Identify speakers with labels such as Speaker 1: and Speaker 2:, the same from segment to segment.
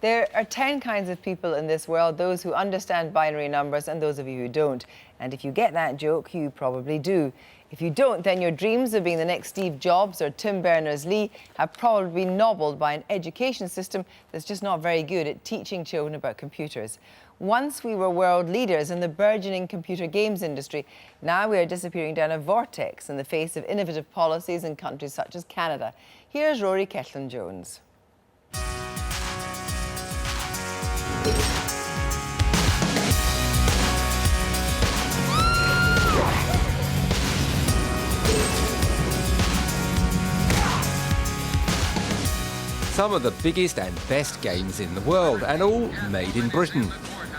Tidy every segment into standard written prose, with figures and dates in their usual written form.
Speaker 1: There are 10 kinds of people in this world, those who understand binary numbers and those of you who don't. And if you get that joke, you probably do. If you don't, then your dreams of being the next Steve Jobs or Tim Berners-Lee have probably been nobbled by an education system that's just not very good at teaching children about computers. Once we were world leaders in the burgeoning computer games industry, now we are disappearing down a vortex in the face of innovative policies in countries such as Canada. Here's Rory Cellan-Jones.
Speaker 2: Some of the biggest and best games in the world, and all made in Britain.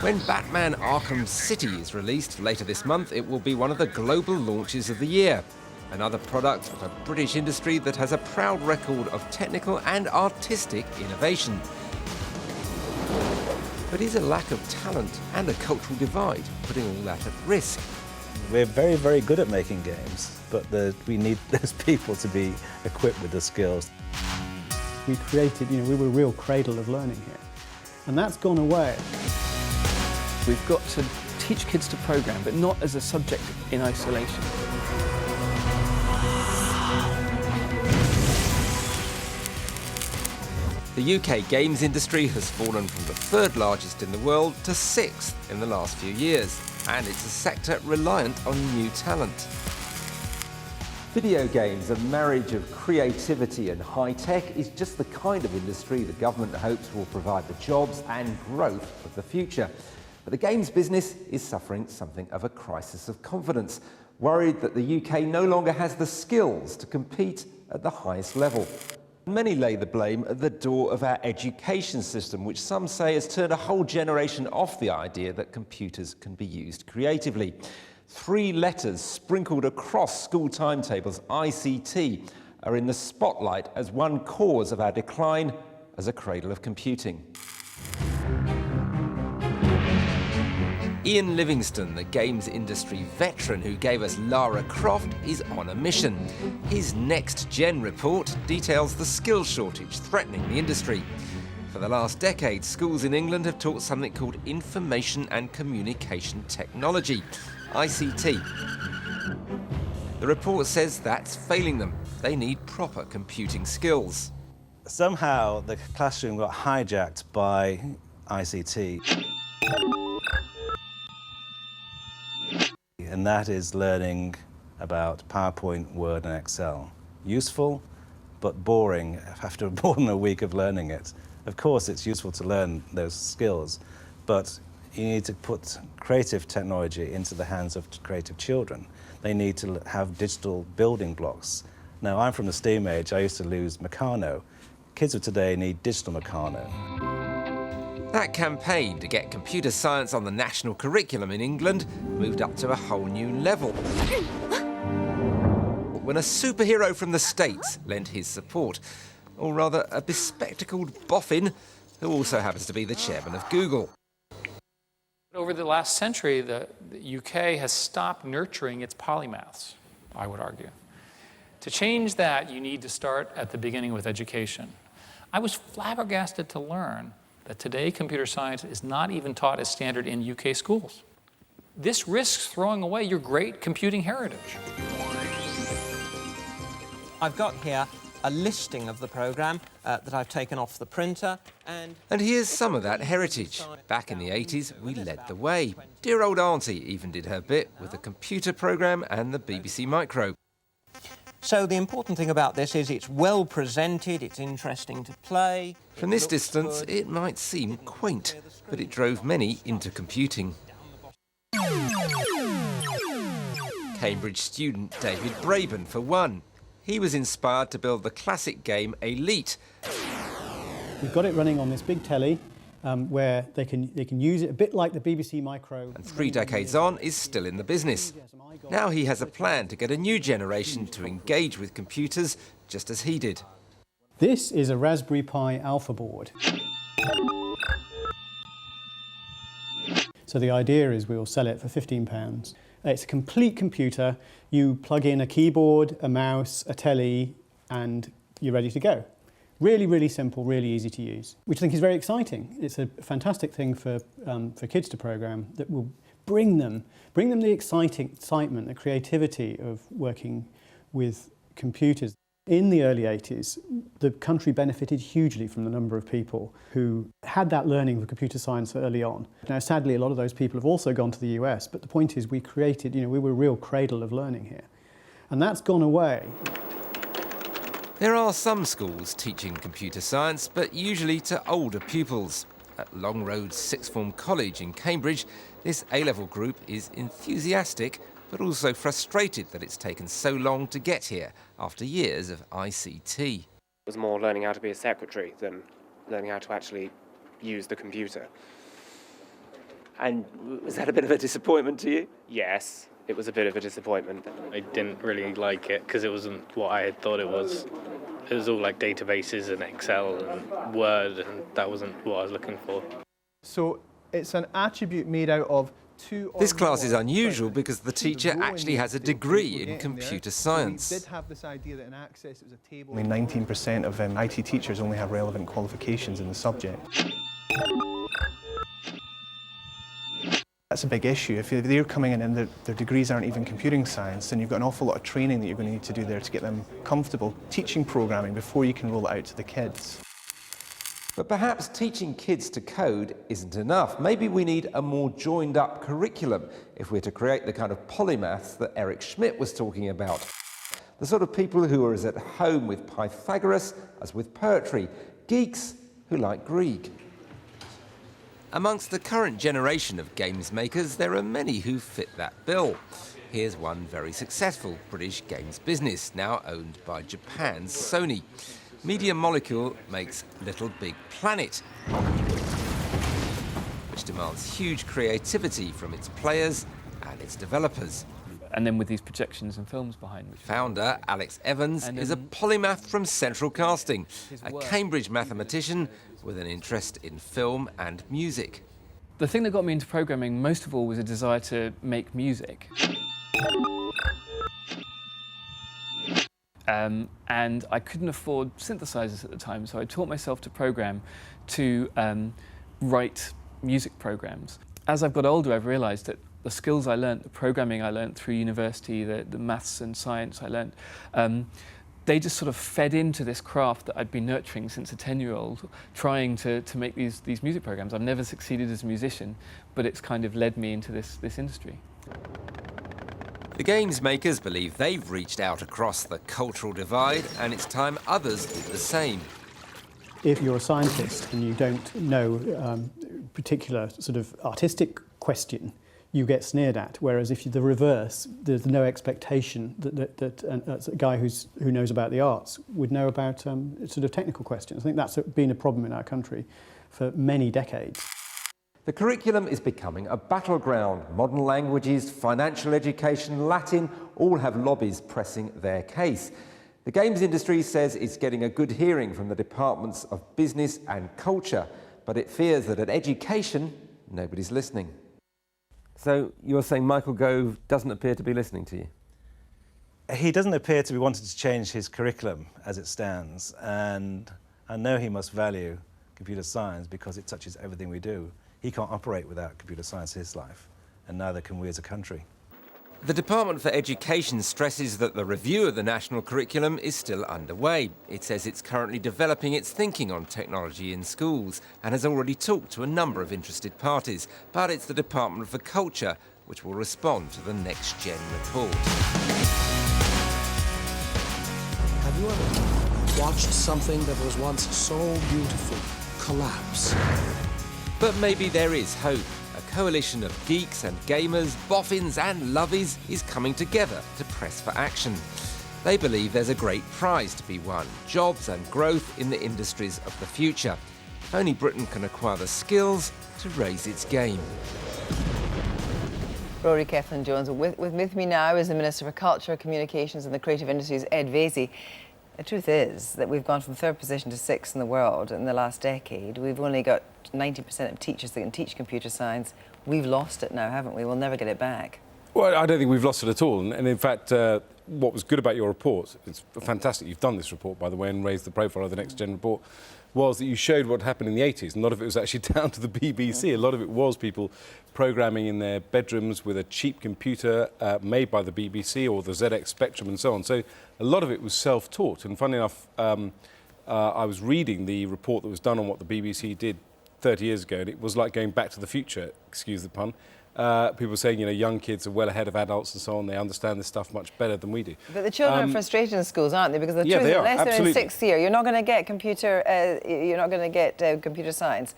Speaker 2: When Batman Arkham City is released later this month, it will be one of the global launches of the year. Another product of a British industry that has a proud record of technical and artistic innovation. But is a lack of talent and a cultural divide putting all that at risk?
Speaker 3: We're very, very good at making games, but we need those people to be equipped with the skills.
Speaker 4: We created, we were a real cradle of learning here. And that's gone away.
Speaker 5: We've got to teach kids to program, but not as a subject in isolation.
Speaker 2: The UK games industry has fallen from the third largest in the world to sixth in the last few years, and it's a sector reliant on new talent. Video games, a marriage of creativity and high-tech, is just the kind of industry the government hopes will provide the jobs and growth of the future. But the games business is suffering something of a crisis of confidence, worried that the UK no longer has the skills to compete at the highest level. Many lay the blame at the door of our education system, which some say has turned a whole generation off the idea that computers can be used creatively. 3 letters sprinkled across school timetables, ICT, are in the spotlight as one cause of our decline as a cradle of computing. Ian Livingstone, the games industry veteran who gave us Lara Croft, is on a mission. His next-gen report details the skill shortage threatening the industry. For the last decade, schools in England have taught something called Information and Communication Technology, ICT. The report says that's failing them. They need proper computing skills.
Speaker 3: Somehow the classroom got hijacked by ICT. And that is learning about PowerPoint, Word and Excel. Useful, but boring after more than a week of learning it. Of course, it's useful to learn those skills, but you need to put creative technology into the hands of creative children. They need to have digital building blocks. Now, I'm from the STEAM age. I used to lose Meccano. Kids of today need digital Meccano.
Speaker 2: That campaign to get computer science on the national curriculum in England moved up to a whole new level when a superhero from the States lent his support, or rather a bespectacled boffin who also happens to be the chairman of Google.
Speaker 6: Over the last century, the UK has stopped nurturing its polymaths, I would argue. To change that, you need to start at the beginning with education. I was flabbergasted to learn that today computer science is not even taught as standard in UK schools. This risks throwing away your great computing heritage.
Speaker 7: I've got here a listing of the programme that I've taken off the printer.
Speaker 2: And here's some of that heritage. Back in the 80s, we led the way. Dear old auntie even did her bit with the computer programme and the BBC Micro.
Speaker 7: So the important thing about this is it's well presented, it's interesting to play.
Speaker 2: From this distance, it might seem quaint, but it drove many into computing. Cambridge student David Braben, for one. He was inspired to build the classic game Elite.
Speaker 4: We've got it running on this big telly where they can use it a bit like the BBC Micro.
Speaker 2: And 3 decades on, is still in the business. Now he has a plan to get a new generation to engage with computers just as he did.
Speaker 4: This is a Raspberry Pi Alpha board. So the idea is we'll sell it for £15. It's a complete computer. You plug in a keyboard, a mouse, a telly, and you're ready to go. Really, really simple, really easy to use, which I think is very exciting. It's a fantastic thing for kids to program that will bring them the excitement, the creativity of working with computers. In the early 80s, the country benefited hugely from the number of people who had that learning of computer science early on. Now, sadly, a lot of those people have also gone to the US, but the point is we created, we were a real cradle of learning here. And that's gone away.
Speaker 2: There are some schools teaching computer science, but usually to older pupils. At Long Road Sixth Form College in Cambridge, this A-level group is enthusiastic, but also frustrated that it's taken so long to get here after years of ICT.
Speaker 8: It was more learning how to be a secretary than learning how to actually use the computer.
Speaker 9: And was that a bit of a disappointment to you?
Speaker 8: Yes, it was a bit of a disappointment.
Speaker 10: I didn't really like it because it wasn't what I had thought it was. It was all like databases and Excel and Word, and that wasn't what I was looking for.
Speaker 11: So it's an attribute made out of two...
Speaker 2: This class is unusual because the teacher actually has a degree in computer science.
Speaker 11: We did have this idea that in Access it was a table... Only 19% of IT teachers only have relevant qualifications in the subject. That's a big issue. If they're coming in and their degrees aren't even computing science, then you've got an awful lot of training that you're going to need to do there to get them comfortable teaching programming before you can roll it out to the kids.
Speaker 2: But perhaps teaching kids to code isn't enough. Maybe we need a more joined-up curriculum if we're to create the kind of polymaths that Eric Schmidt was talking about. The sort of people who are as at home with Pythagoras as with poetry, geeks who like Greek. Amongst the current generation of games makers, there are many who fit that bill. Here's one very successful British games business, now owned by Japan's Sony. Media Molecule makes Little Big Planet, which demands huge creativity from its players and its developers.
Speaker 5: And then with these projections and films behind me.
Speaker 2: Founder Alex Evans is a polymath from Central Casting, a Cambridge mathematician with an interest in film and music.
Speaker 5: The thing that got me into programming most of all was a desire to make music. And I couldn't afford synthesizers at the time, so I taught myself to program to write music programs. As I've got older, I've realized that the skills I learnt, the programming I learnt through university, the maths and science I learnt, they just sort of fed into this craft that I'd been nurturing since a 10-year-old, trying to make these music programs. I've never succeeded as a musician, but it's kind of led me into this industry.
Speaker 2: The games makers believe they've reached out across the cultural divide, and it's time others did the same.
Speaker 4: If you're a scientist and you don't know a particular sort of artistic question, you get sneered at, whereas if you're the reverse, there's no expectation that a guy who knows about the arts would know about sort of technical questions. I think that's been a problem in our country for many decades.
Speaker 2: The curriculum is becoming a battleground. Modern languages, financial education, Latin, all have lobbies pressing their case. The games industry says it's getting a good hearing from the departments of business and culture, but it fears that at education, nobody's listening. So you're saying Michael Gove doesn't appear to be listening to you?
Speaker 3: He doesn't appear to be wanting to change his curriculum as it stands, and I know he must value computer science because it touches everything we do. He can't operate without computer science in his life, and neither can we as a country.
Speaker 2: The Department for Education stresses that the review of the national curriculum is still underway. It says it's currently developing its thinking on technology in schools and has already talked to a number of interested parties, but it's the Department for Culture which will respond to the Next Gen report.
Speaker 12: Have you ever watched something that was once so beautiful collapse?
Speaker 2: But maybe there is hope. A coalition of geeks and gamers, boffins and lovies is coming together to press for action. They believe there's a great prize to be won, jobs and growth in the industries of the future. Only Britain can acquire the skills to raise its game.
Speaker 1: Rory Keflin-Jones. With me now is the Minister for Culture, Communications and the Creative Industries, Ed Vaizey. The truth is that we've gone from 3rd position to 6th in the world in the last decade. We've only got 90% of teachers that can teach computer science. We've lost it now, haven't we? We'll never get it back.
Speaker 13: Well, I don't think we've lost it at all. And in fact, what was good about your report, it's fantastic you've done this report, by the way, and raised the profile of the Next Gen report, was that you showed what happened in the 80s. And a lot of it was actually down to the BBC. A lot of it was people programming in their bedrooms with a cheap computer made by the BBC or the ZX Spectrum and so on. So a lot of it was self-taught. And funnily enough, I was reading the report that was done on what the BBC did 30 years ago, and it was like going back to the future, excuse the pun. People saying, you know, young kids are well ahead of adults and so on. They understand this stuff much better than we do.
Speaker 1: But the children are frustrated in schools, aren't they? Because the truth is, unless they're in sixth year, you're not going to get computer. You're not going to get computer science.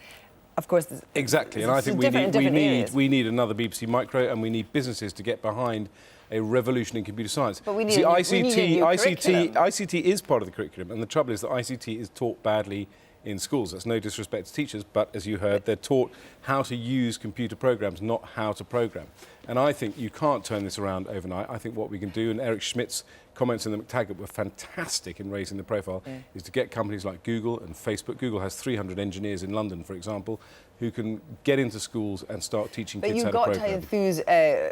Speaker 1: Of course.
Speaker 13: Exactly, and I think we need another BBC Micro, and we need businesses to get behind a revolution in computer science.
Speaker 1: But we need
Speaker 13: ICT is part of the curriculum, and the trouble is that ICT is taught badly in schools. That's no disrespect to teachers, but as you heard, they're taught how to use computer programs, not how to program. And I think you can't turn this around overnight. I think what we can do, and Eric Schmidt's comments in the McTaggart were fantastic in raising the profile, is to get companies like Google and Facebook. Google has 300 engineers in London, for example, who can get into schools and start teaching kids how to program.
Speaker 1: But you've got to enthuse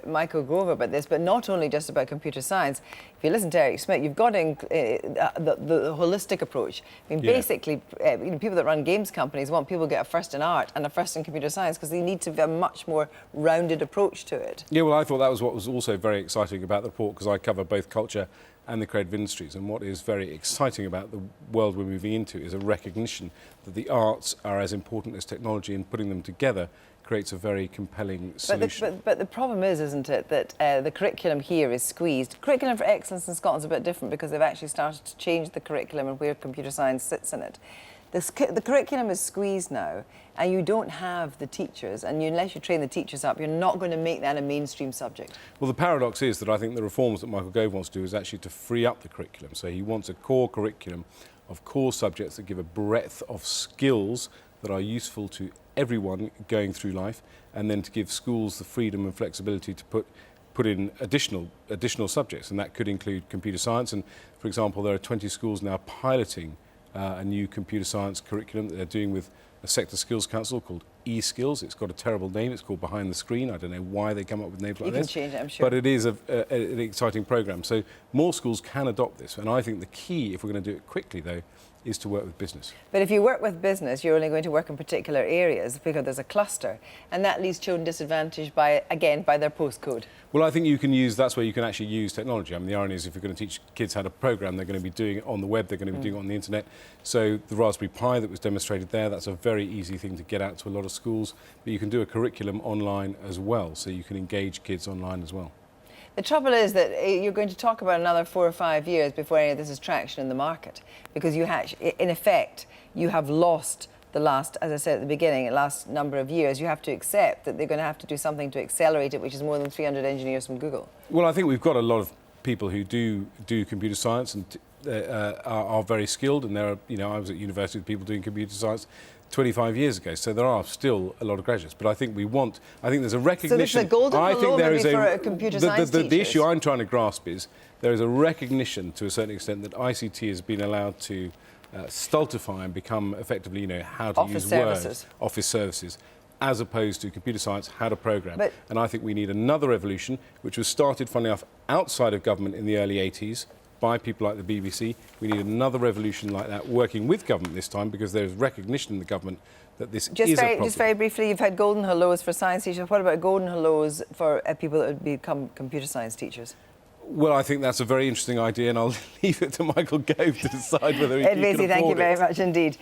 Speaker 1: Michael Grove about this, but not only just about computer science. If you listen to Eric Schmidt, you've got the holistic approach. I mean, basically, people that run games companies want people to get a first in art and a first in computer science because they need to have a much more rounded approach to it.
Speaker 13: Yeah, well, I thought that was what was also very exciting about the report, because I cover both culture and the creative industries. And what is very exciting about the world we're moving into is a recognition that the arts are as important as technology, and putting them together creates a very compelling solution.
Speaker 1: But the problem is, isn't it, that the curriculum here is squeezed. Curriculum for Excellence in Scotland is a bit different because they've actually started to change the curriculum and where computer science sits in it. The curriculum is squeezed now, and you don't have the teachers, and unless you train the teachers up, you're not going to make that a mainstream subject.
Speaker 13: Well, the paradox is that I think the reforms that Michael Gove wants to do is actually to free up the curriculum. So he wants a core curriculum of core subjects that give a breadth of skills that are useful to everyone going through life, and then to give schools the freedom and flexibility to put in additional subjects, and that could include computer science. And, for example, there are 20 schools now piloting a new computer science curriculum that they're doing with a sector skills council called eSkills. It's got a terrible name. It's called Behind the Screen. I don't know why they come up with names like this.
Speaker 1: You can change it, I'm sure.
Speaker 13: But it is an exciting programme. So more schools can adopt this. And I think the key, if we're going to do it quickly, though, is to work with business.
Speaker 1: But if you work with business, you're only going to work in particular areas because there's a cluster, and that leaves children disadvantaged by their postcode.
Speaker 13: Well, I think you can use, that's where you can actually use technology. I mean, the irony is if you're going to teach kids how to program, they're going to be doing it on the web, they're going to be doing it on the internet. So the Raspberry Pi that was demonstrated there, that's a very easy thing to get out to a lot of schools. But you can do a curriculum online as well, so you can engage kids online as well.
Speaker 1: The trouble is that you're going to talk about another 4 or 5 years before any of this is traction in the market, because you in effect, you have lost the last, as I said at the beginning, the last number of years. You have to accept that they're going to have to do something to accelerate it, which is more than 300 engineers from Google.
Speaker 13: Well, I think we've got a lot of people who do computer science and are very skilled, and there are, you know, I was at university with people doing computer science 25 years ago, so there are still a lot of graduates. But I think there's a recognition. So
Speaker 1: this is a golden hello maybe for computer science teachers.
Speaker 13: The issue I'm trying to grasp is there is a recognition to a certain extent that ICT has been allowed to stultify and become effectively, you know, how to use Word, office services, as opposed to computer science, how to program. And I think we need another revolution, which was started, funnily enough, outside of government in the early 80s, by people like the BBC. We need another revolution like that, working with government this time, because there's recognition in the government that this is a problem.
Speaker 1: Just very briefly, you've had golden hellos for science teachers. What about golden hellos for people that would become computer science teachers?
Speaker 13: Well, I think that's a very interesting idea, and I'll leave it to Michael Gove to decide whether he can afford it.
Speaker 1: Ed Vaizey, thank you very much indeed.